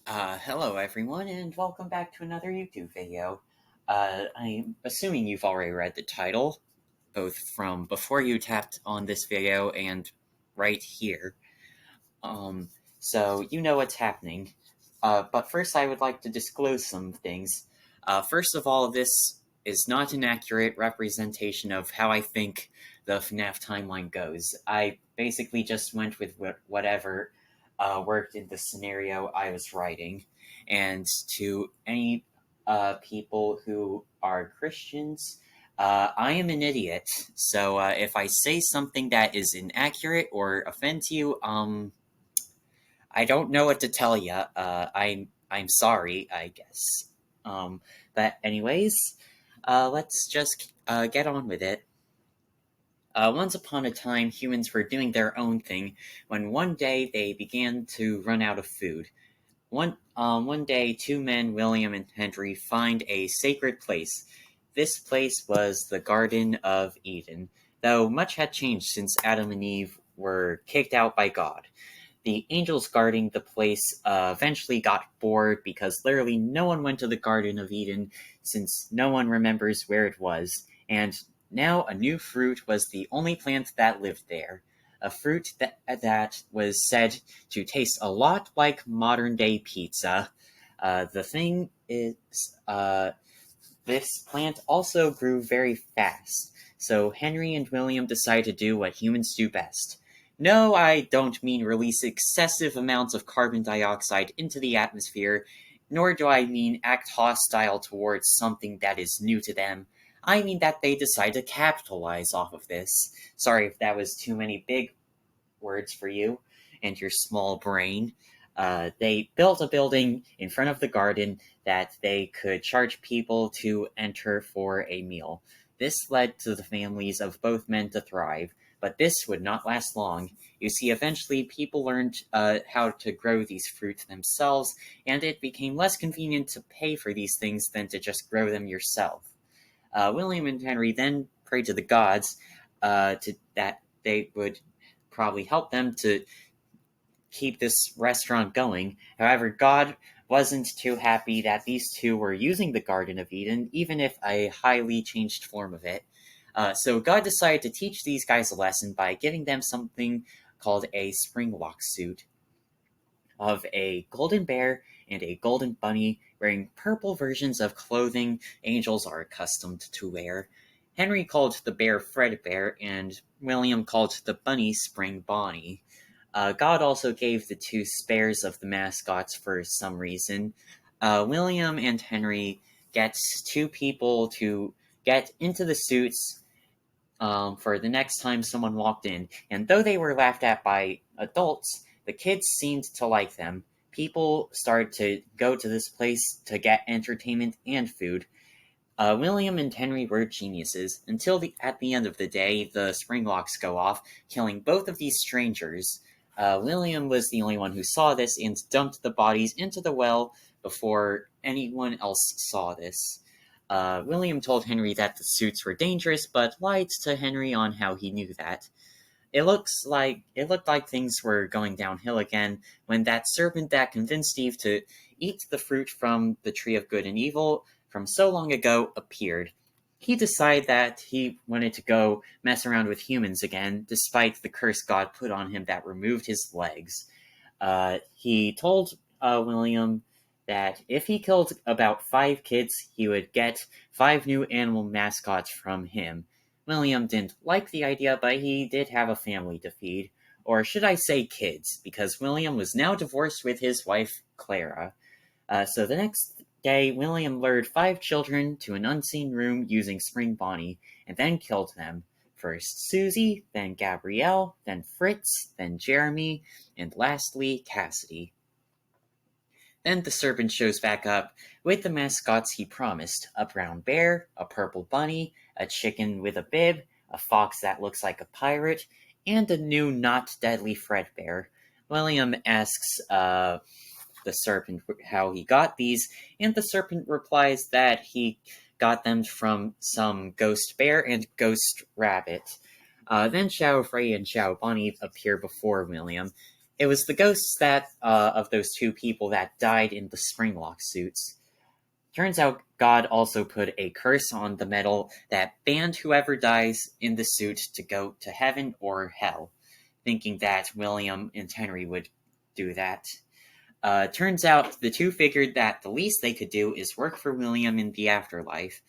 Hello everyone, and welcome back to another YouTube video. I'm assuming you've already read the title, both from before you tapped on this video and right here. Um, so you know what's happening. But first I would like to disclose some things. First of all, this is not an accurate representation of how I think the FNAF timeline goes. I basically just went with whatever worked in the scenario I was writing. And to any people who are Christians, I am an idiot. So if I say something that is inaccurate or offends you, I don't know what to tell you. I'm sorry, I guess. Um, but anyways, let's just get on with it. Once upon a time, humans were doing their own thing when one day they began to run out of food. One day, two men, William and Henry, find a sacred place. This place was the Garden of Eden, though much had changed since Adam and Eve were kicked out by God. The angels guarding the place eventually got bored because literally no one went to the Garden of Eden since no one remembers where it was, and now a new fruit was the only plant that lived there. A fruit that was said to taste a lot like modern day pizza. The thing is, this plant also grew very fast, so Henry and William decided to do what humans do best. No, I don't mean release excessive amounts of carbon dioxide into the atmosphere, nor do I mean act hostile towards something that is new to them. I mean that they decide to capitalize off of this. Sorry if that was too many big words for you and your small brain. They built a building in front of the garden that they could charge people to enter for a meal. This led to the families of both men to thrive, but this would not last long. You see, eventually people learned how to grow these fruits themselves, and it became less convenient to pay for these things than to just grow them yourself. William and Henry then prayed to the gods that they would probably help them to keep this restaurant going. However, God wasn't too happy that these two were using the Garden of Eden, even if a highly changed form of it. So God decided to teach these guys a lesson by giving them something called a springlock suit of a golden bear and a golden bunny wearing purple versions of clothing angels are accustomed to wear. Henry called the bear Fredbear, and William called the bunny Spring Bonnie. God also gave the two spares of the mascots for some reason. William and Henry gets two people to get into the suits for the next time someone walked in, and though they were laughed at by adults, the kids seemed to like them. People started to go to this place to get entertainment and food. William and Henry were geniuses until at the end of the day, the spring locks go off, killing both of these strangers. William was the only one who saw this and dumped the bodies into the well before anyone else saw this. William told Henry that the suits were dangerous, but lied to Henry on how he knew that. It looked like things were going downhill again when that serpent that convinced Eve to eat the fruit from the tree of good and evil from so long ago appeared. He decided that he wanted to go mess around with humans again, despite the curse God put on him that removed his legs. He told William that if he killed about 5 kids, he would get 5 new animal mascots from him. William didn't like the idea, but he did have a family to feed. Or should I say kids, because William was now divorced with his wife, Clara. So the next day, William lured 5 children to an unseen room using Spring Bonnie, and then killed them. First Susie, then Gabrielle, then Fritz, then Jeremy, and lastly Cassidy. Then the serpent shows back up with the mascots he promised: a brown bear, a purple bunny, a chicken with a bib, a fox that looks like a pirate, and a new not deadly Fredbear. William asks the serpent how he got these, and the serpent replies that he got them from some ghost bear and ghost rabbit. Then Xiao Frei and Xiao Bunny appear before William. It was the ghosts that of those two people that died in the Springlock suits. Turns out God also put a curse on the metal that banned whoever dies in the suit to go to heaven or hell, thinking that William and Henry would do that. Turns out the two figured that the least they could do is work for William in the afterlife.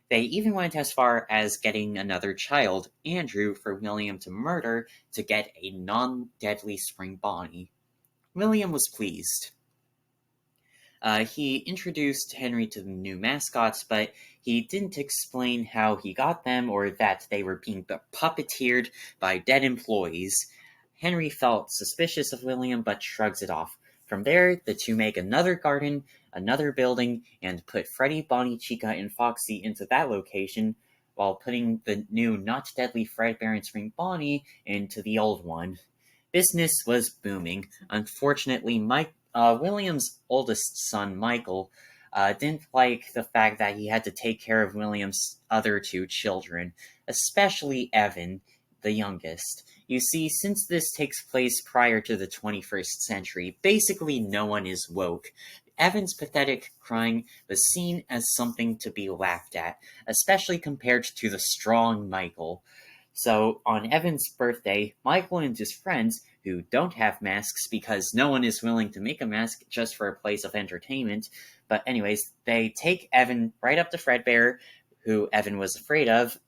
They even went as far as getting another child, Andrew, for William to murder to get a non-deadly spring bonnie. William was pleased. He introduced Henry to the new mascots, but he didn't explain how he got them or that they were being puppeteered by dead employees. Henry felt suspicious of William, but shrugs it off. From there, the two make another garden, another building, and put Freddy, Bonnie, Chica, and Foxy into that location, while putting the new Not Deadly Fredbear and Spring Bonnie into the old one. Business was booming. Unfortunately, William's oldest son, Michael, didn't like the fact that he had to take care of William's other two children, especially Evan, the youngest. You see, since this takes place prior to the 21st century, basically no one is woke. Evan's pathetic crying was seen as something to be laughed at, especially compared to the strong Michael. So, on Evan's birthday, Michael and his friends, who don't have masks because no one is willing to make a mask just for a place of entertainment, but anyways, they take Evan right up to Fredbear, who Evan was afraid of.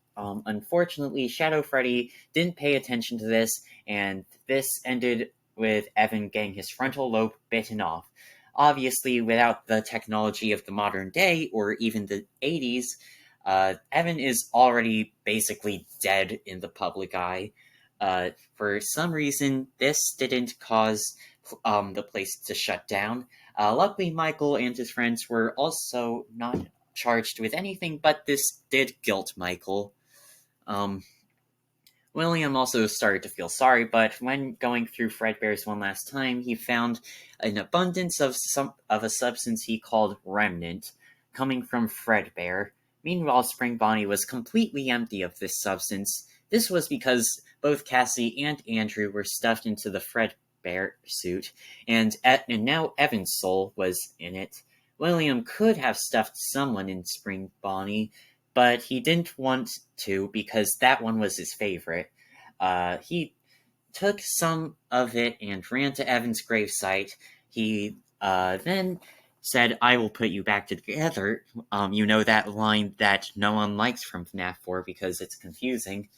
Unfortunately, Shadow Freddy didn't pay attention to this, and this ended with Evan getting his frontal lobe bitten off. Obviously, without the technology of the modern day, or even the 80s, Evan is already basically dead in the public eye. For some reason, this didn't cause the place to shut down. Luckily, Michael and his friends were also not charged with anything, but this did guilt Michael. William also started to feel sorry, but when going through Fredbear's one last time, he found an abundance of a substance he called Remnant, coming from Fredbear. Meanwhile, Spring Bonnie was completely empty of this substance. This was because both Cassie and Andrew were stuffed into the Fredbear suit, and now Evan's soul was in it. William could have stuffed someone in Spring Bonnie, but he didn't want to because that one was his favorite. He took some of it and ran to Evan's gravesite. He then said, "I will put you back together." You know that line that no one likes from FNAF 4 because it's confusing.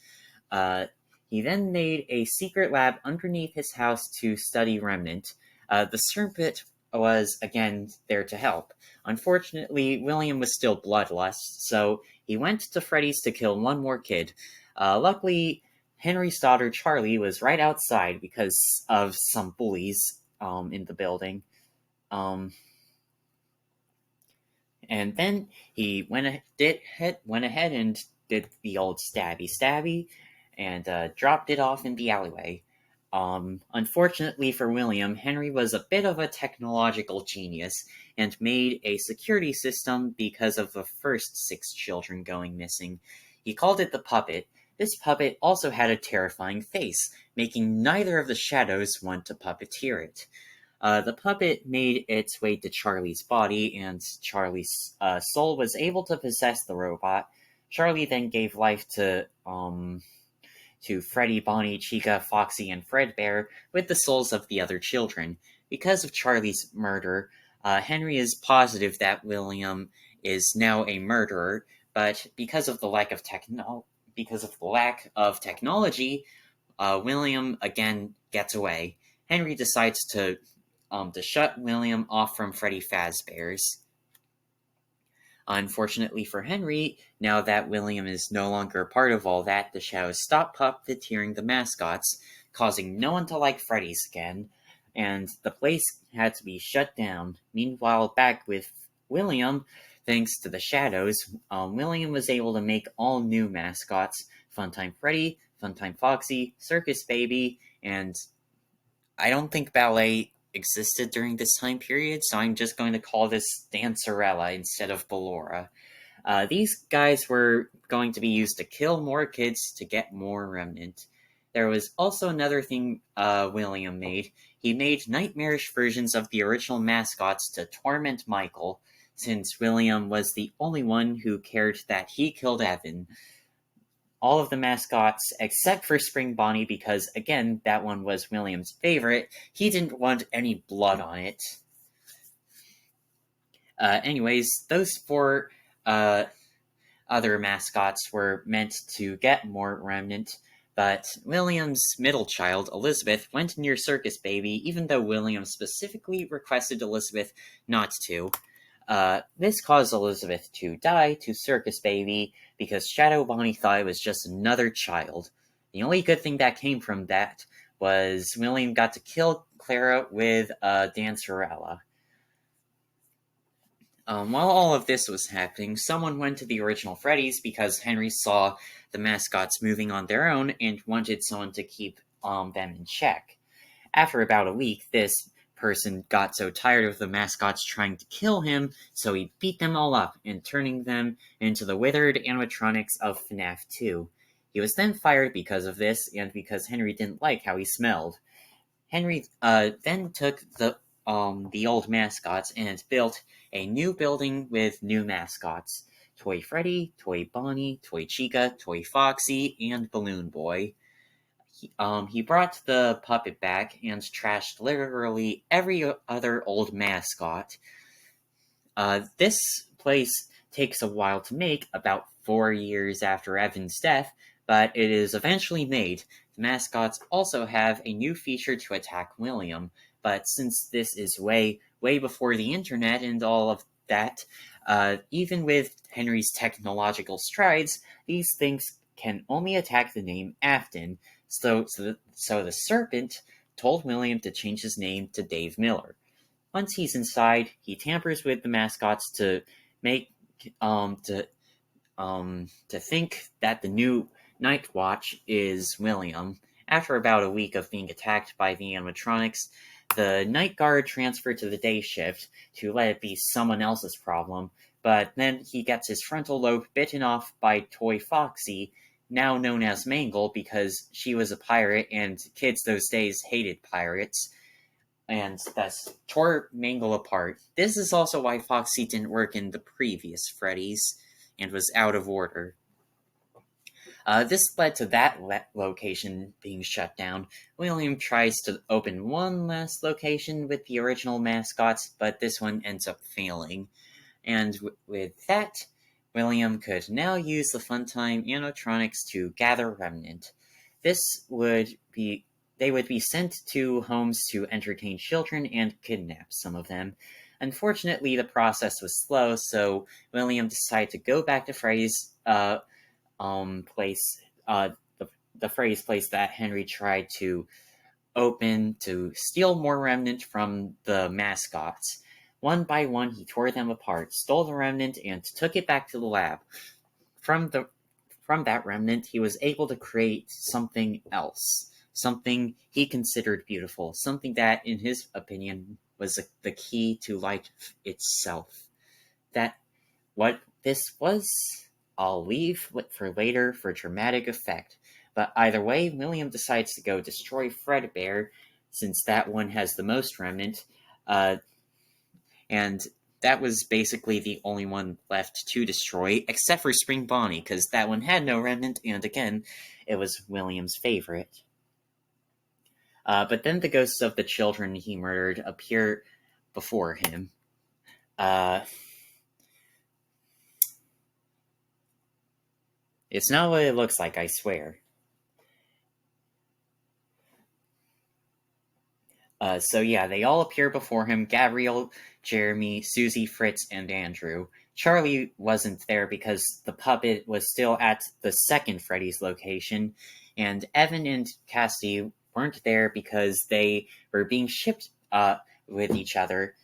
He then made a secret lab underneath his house to study Remnant. The Serpent was again there to help. Unfortunately, William was still bloodlust, so he went to Freddy's to kill one more kid. Luckily, Henry's daughter Charlie was right outside because of some bullies in the building. And then he went ahead and did the old stabby and dropped it off in the alleyway. Unfortunately for William, Henry was a bit of a technological genius and made a security system because of the first 6 children going missing. He called it the Puppet. This puppet also had a terrifying face, making neither of the shadows want to puppeteer it. The puppet made its way to Charlie's body, and Charlie's soul was able to possess the robot. Charlie then gave life to Freddy, Bonnie, Chica, Foxy, and Fredbear with the souls of the other children. Because of Charlie's murder, Henry is positive that William is now a murderer, but because of the lack of technology, William again gets away. Henry decides to shut William off from Freddy Fazbear's. Unfortunately for Henry, now that William is no longer a part of all that, the shadows stop puppeteering the mascots, causing no one to like Freddy's again, and the place had to be shut down. Meanwhile, back with William, thanks to the shadows, William was able to make all new mascots: Funtime Freddy, Funtime Foxy, Circus Baby, and I don't think Ballet existed during this time period, so I'm just going to call this Dancerella instead of Ballora. These guys were going to be used to kill more kids to get more Remnant. There was also another thing William made. he made nightmarish versions of the original mascots to torment Michael, since William was the only one who cared that he killed Evan. All of the mascots, except for Spring Bonnie, because, again, that one was William's favorite, he didn't want any blood on it. Anyways, those four other mascots were meant to get more remnant, but William's middle child, Elizabeth, went near Circus Baby, even though William specifically requested Elizabeth not to. This caused Elizabeth to die to Circus Baby because Shadow Bonnie thought it was just another child. The only good thing that came from that was William got to kill Clara with a Dancerella. While all of this was happening, someone went to the original Freddy's because Henry saw the mascots moving on their own and wanted someone to keep them in check. After about a week, this person got so tired of the mascots trying to kill him, so he beat them all up and turning them into the withered animatronics of FNAF 2. He was then fired because of this and because Henry didn't like how he smelled. Henry then took the old mascots and built a new building with new mascots: Toy Freddy, Toy Bonnie, Toy Chica, Toy Foxy, and Balloon Boy. He brought the puppet back and trashed literally every other old mascot. This place takes a while to make, about 4 years after Evan's death, but it is eventually made. The mascots also have a new feature to attack William, but since this is way before the internet and all of that, even with Henry's technological strides, these things can only attack the name Afton. So the Serpent told William to change his name to Dave Miller. Once he's inside, he tampers with the mascots to make to think that the new Night Watch is William. After about a week of being attacked by the animatronics, the Night Guard transferred to the day shift to let it be someone else's problem, but then he gets his frontal lobe bitten off by Toy Foxy, now known as Mangle because she was a pirate and kids those days hated pirates, and thus tore Mangle apart. This is also why Foxy didn't work in the previous Freddy's and was out of order. This led to that location being shut down. William tries to open one last location with the original mascots, but this one ends up failing. And with that, William could now use the Funtime animatronics to gather remnant. They would be sent to homes to entertain children and kidnap some of them. Unfortunately, the process was slow, so William decided to go back to Freddy's place, the Freddy's place that Henry tried to open to steal more remnant from the mascots. One by one, he tore them apart, stole the remnant, and took it back to the lab. From that remnant, he was able to create something else, something he considered beautiful, something that, in his opinion, was the key to life itself. That what this was, I'll leave for later for dramatic effect. But either way, William decides to go destroy Fredbear, since that one has the most remnant, and that was basically the only one left to destroy, except for Spring Bonnie, because that one had no remnant, and again, it was William's favorite. But then the ghosts of the children he murdered appear before him. It's not what it looks like, I swear. So yeah, they all appear before him: Gabriel, Jeremy, Susie, Fritz, and Andrew. Charlie wasn't there because the puppet was still at the second Freddy's location, and Evan and Cassie weren't there because they were being shipped with each other.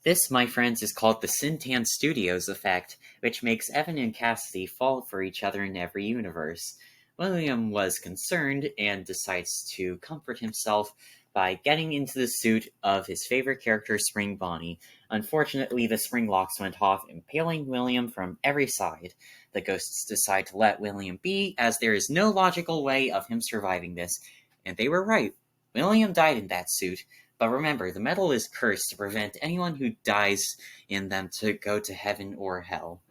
This, my friends, is called the Sintan Studios effect, which makes Evan and Cassidy fall for each other in every universe. William was concerned and decides to comfort himself by getting into the suit of his favorite character, Spring Bonnie. Unfortunately, the spring locks went off, impaling William from every side. The ghosts decide to let William be, as there is no logical way of him surviving this, and they were right. William died in that suit, but remember, the metal is cursed to prevent anyone who dies in them to go to heaven or hell.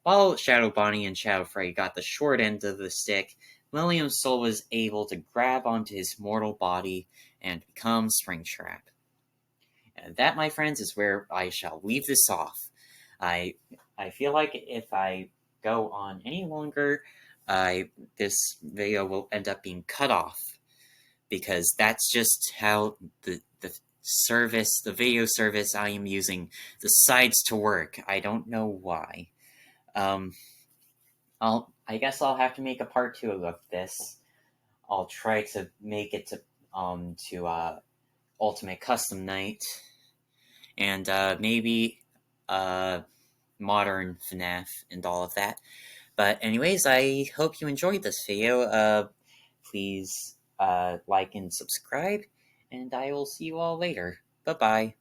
While Shadow Bonnie and Shadow Freddy got the short end of the stick, William's soul was able to grab onto his mortal body and become Springtrap. And that, my friends, is where I shall leave this off. I I feel like if I go on any longer, this video will end up being cut off because that's just how the video service I am using decides to work. I don't know why. Um, I guess I'll have to make a part 2 of this. I'll try to make it to Ultimate Custom Night, and maybe modern FNAF and all of that. But anyways, I hope you enjoyed this video. Please like and subscribe, and I will see you all later. Bye-bye.